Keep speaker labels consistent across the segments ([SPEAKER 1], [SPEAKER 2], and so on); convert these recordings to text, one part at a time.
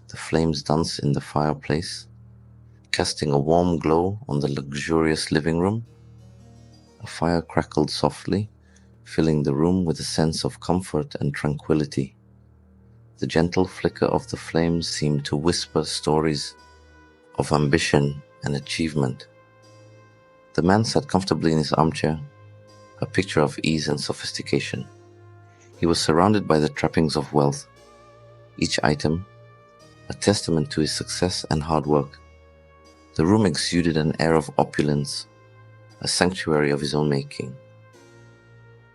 [SPEAKER 1] The flames danced in the fireplace, casting a warm glow on the luxurious living room. A fire crackled softly, filling the room with a sense of comfort and tranquility. The gentle flicker of the flames seemed to whisper stories of ambition and achievement. The man sat comfortably in his armchair, a picture of ease and sophistication. He was surrounded by the trappings of wealth, each item a testament to his success and hard work. The room exuded an air of opulence, a sanctuary of his own making.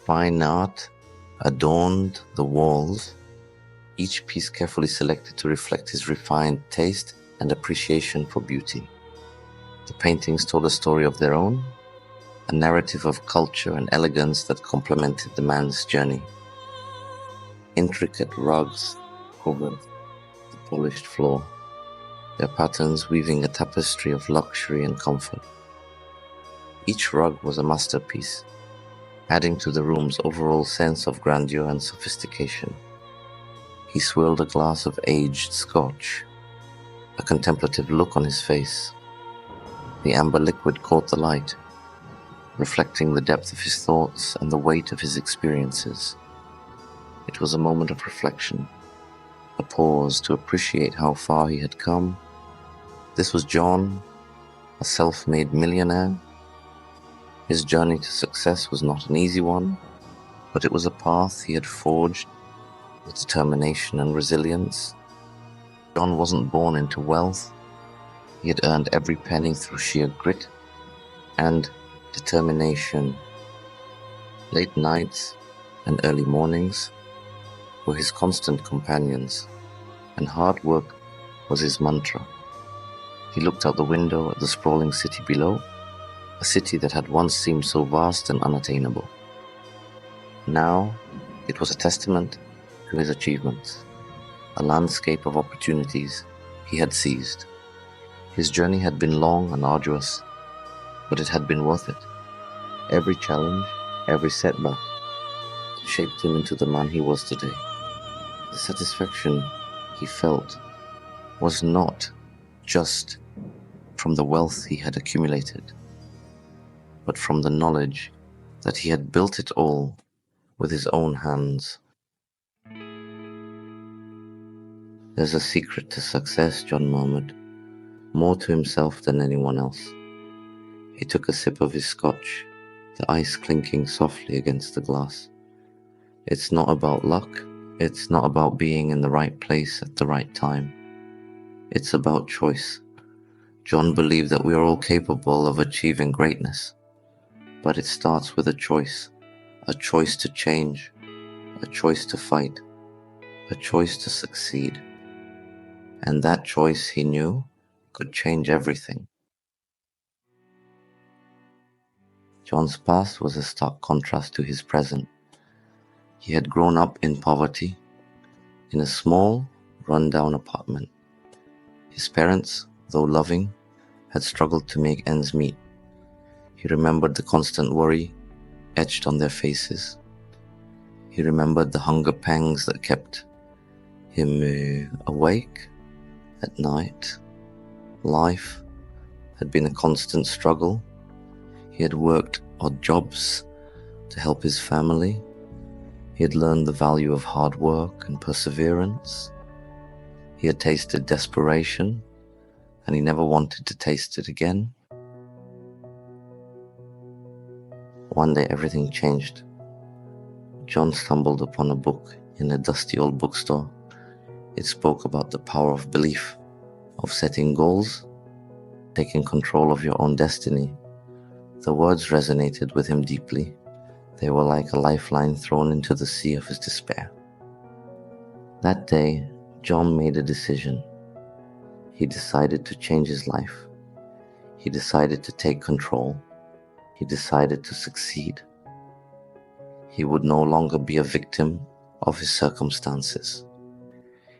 [SPEAKER 1] Fine art adorned the walls, each piece carefully selected to reflect his refined taste and appreciation for beauty. The paintings told a story of their own, a narrative of culture and elegance that complemented the man's journey. Intricate rugs covered the polished floor, their patterns weaving a tapestry of luxury and comfort. Each rug was a masterpiece, adding to the room's overall sense of grandeur and sophistication. He swirled a glass of aged scotch, a contemplative look on his face. The amber liquid caught the light, reflecting the depth of his thoughts and the weight of his experiences. It was a moment of reflection, a pause to appreciate how far he had come. This was John, a self-made millionaire. His journey to success was not an easy one, but it was a path he had forged with determination and resilience. John wasn't born into wealth. He had earned every penny through sheer grit and determination. Late nights and early mornings were his constant companions, and hard work was his mantra. He looked out the window at the sprawling city below, a city that had once seemed so vast and unattainable. Now it was a testament to his achievements, a landscape of opportunities he had seized. His journey had been long and arduous, but it had been worth it. Every challenge, every setback, shaped him into the man he was today. The satisfaction he felt was not just from the wealth he had accumulated, but from the knowledge that he had built it all with his own hands. There's a secret to success, John murmured, more to himself than anyone else. He took a sip of his scotch, the ice clinking softly against the glass. It's not about luck. It's not about being in the right place at the right time. It's about choice. John believed that we are all capable of achieving greatness, but it starts with a choice to change, a choice to fight, a choice to succeed. And that choice, he knew, could change everything. John's past was a stark contrast to his present. He had grown up in poverty, in a small, run-down apartment. His parents, though loving, had struggled to make ends meet. He remembered the constant worry etched on their faces. He remembered the hunger pangs that kept him awake at night. Life had been a constant struggle. He had worked odd jobs to help his family. He had learned the value of hard work and perseverance. He had tasted desperation, and he never wanted to taste it again. One day everything changed. John stumbled upon a book in a dusty old bookstore. It spoke about the power of belief, of setting goals, taking control of your own destiny. The words resonated with him deeply. They were like a lifeline thrown into the sea of his despair. That day, John made a decision. He decided to change his life. He decided to take control. He decided to succeed. He would no longer be a victim of his circumstances.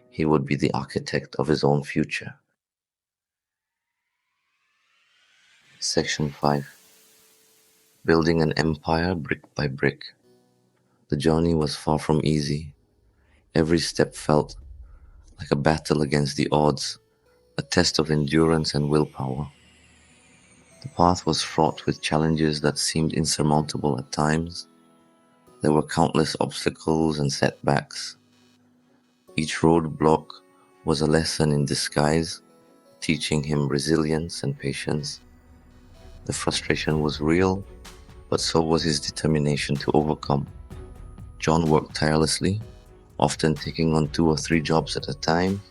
[SPEAKER 1] He would be the architect of his own future. Section 5. Building an empire brick by brick. The journey was far from easy. Every step felt like a battle against the odds, a test of endurance and willpower. The path was fraught with challenges that seemed insurmountable at times. There were countless obstacles and setbacks. Each roadblock was a lesson in disguise, teaching him resilience and patience. The frustration was real, but so was his determination to overcome. John worked tirelessly, often taking on 2 or 3 jobs at a time.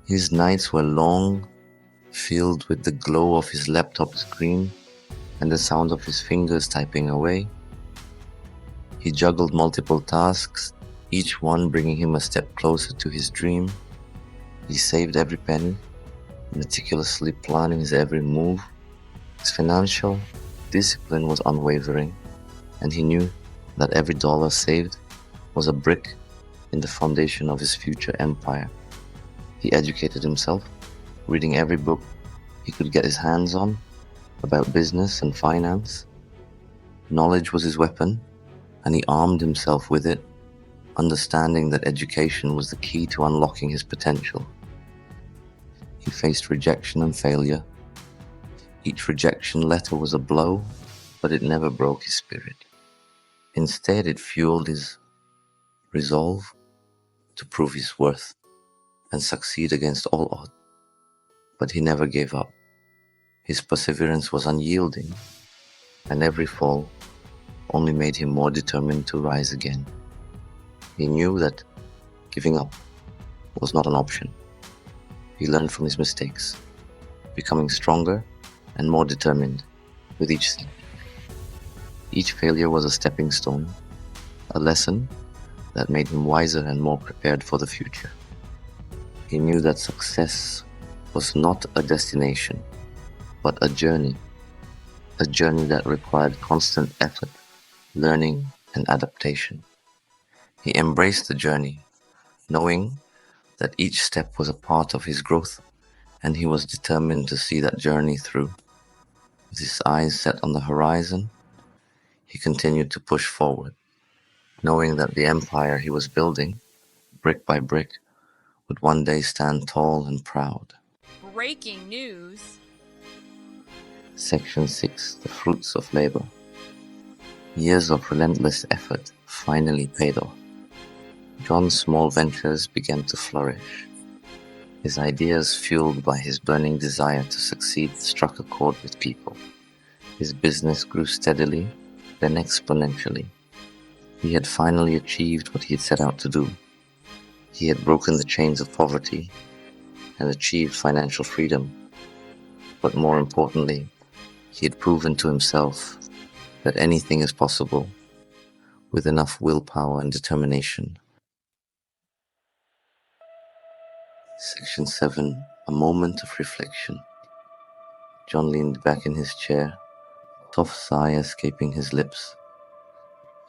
[SPEAKER 1] His nights were long, filled with the glow of his laptop screen and the sound of his fingers typing away. He juggled multiple tasks, each one bringing him a step closer to his dream. He saved every penny, meticulously planning his every move. His financial discipline was unwavering, and he knew that every dollar saved was a brick in the foundation of his future empire. He educated himself, reading every book he could get his hands on about business and finance. Knowledge was his weapon, and he armed himself with it, understanding that education was the key to unlocking his potential. He faced rejection and failure. Each rejection letter was a blow, but it never broke his spirit. Instead, it fueled his resolve to prove his worth and succeed against all odds. But he never gave up. His perseverance was unyielding, and every fall only made him more determined to rise again. He knew that giving up was not an option. He learned from his mistakes, becoming stronger and more determined with each step. Each failure was a stepping stone, a lesson that made him wiser and more prepared for the future. He knew that success was not a destination, but a journey that required constant effort, learning, and adaptation. He embraced the journey, knowing that each step was a part of his growth, and he was determined to see that journey through. With his eyes set on the horizon, he continued to push forward, knowing that the empire he was building, brick by brick, would one day stand tall and proud.
[SPEAKER 2] Breaking news.
[SPEAKER 1] Section 6. The Fruits of Labor. Years of relentless effort finally paid off. John's small ventures began to flourish. His ideas, fueled by his burning desire to succeed, struck a chord with people. His business grew steadily, then exponentially. He had finally achieved what he had set out to do. He had broken the chains of poverty and achieved financial freedom. But more importantly, he had proven to himself that anything is possible with enough willpower and determination. Section 7. A moment of reflection. John leaned back in his chair, a soft sigh escaping his lips.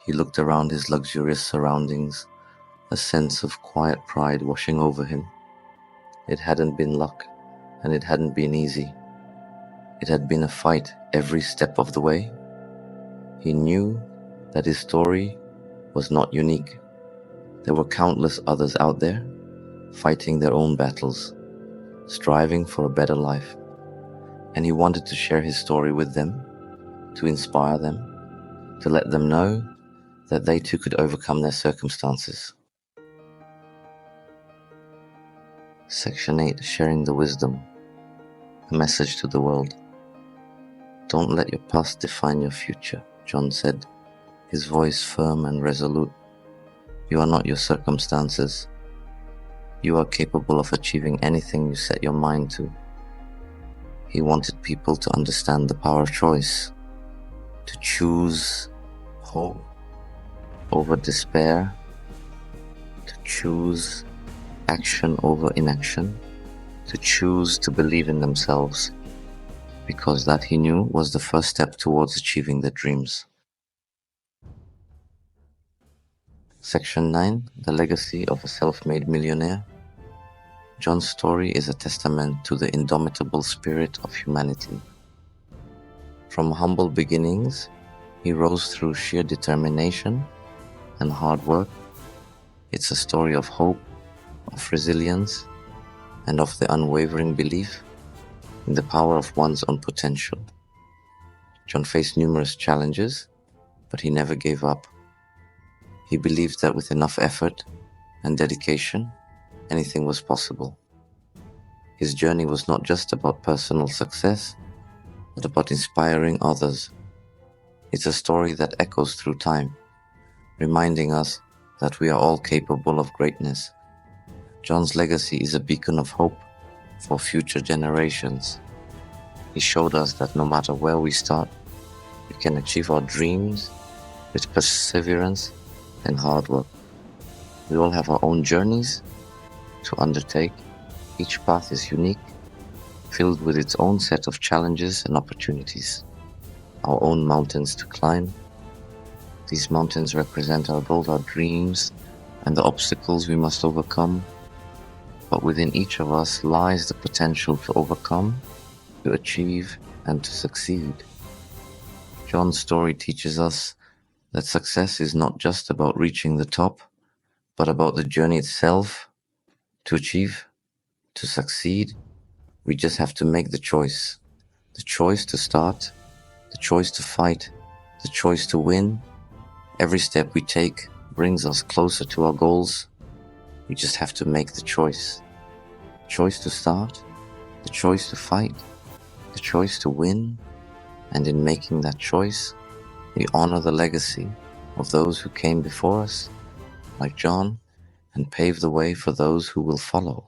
[SPEAKER 1] He looked around his luxurious surroundings, a sense of quiet pride washing over him. It hadn't been luck, and it hadn't been easy. It had been a fight every step of the way. He knew that his story was not unique. There were countless others out there, fighting their own battles, striving for a better life. And he wanted to share his story with them, to inspire them, to let them know that they too could overcome their circumstances. Section 8. Sharing the Wisdom. A message to the world. Don't let your past define your future, John said, his voice firm and resolute. You are not your circumstances. You are capable of achieving anything you set your mind to. He wanted people to understand the power of choice, to choose hope over despair, to choose action over inaction, to choose to believe in themselves, because that, he knew, was the first step towards achieving their dreams. Section 9. The Legacy of a Self-Made Millionaire. John's story is a testament to the indomitable spirit of humanity. From humble beginnings, he rose through sheer determination and hard work. It's a story of hope, of resilience, and of the unwavering belief in the power of one's own potential. John faced numerous challenges, but he never gave up. He believed that with enough effort and dedication, anything was possible. His journey was not just about personal success, but about inspiring others. It's a story that echoes through time, reminding us that we are all capable of greatness. John's legacy is a beacon of hope for future generations. He showed us that no matter where we start, we can achieve our dreams with perseverance and hard work. We all have our own journeys to undertake. Each path is unique, filled with its own set of challenges and opportunities, our own mountains to climb. These mountains represent our goals, our dreams, and the obstacles we must overcome. But within each of us lies the potential to overcome, to achieve, and to succeed. John's story teaches us that success is not just about reaching the top, but about the journey itself. To achieve, to succeed, we just have to make the choice to start, the choice to fight, the choice to win. Every step we take brings us closer to our goals. We just have to make the choice to start, the choice to fight, the choice to win. And in making that choice, we honor the legacy of those who came before us, like John, and pave the way for those who will follow.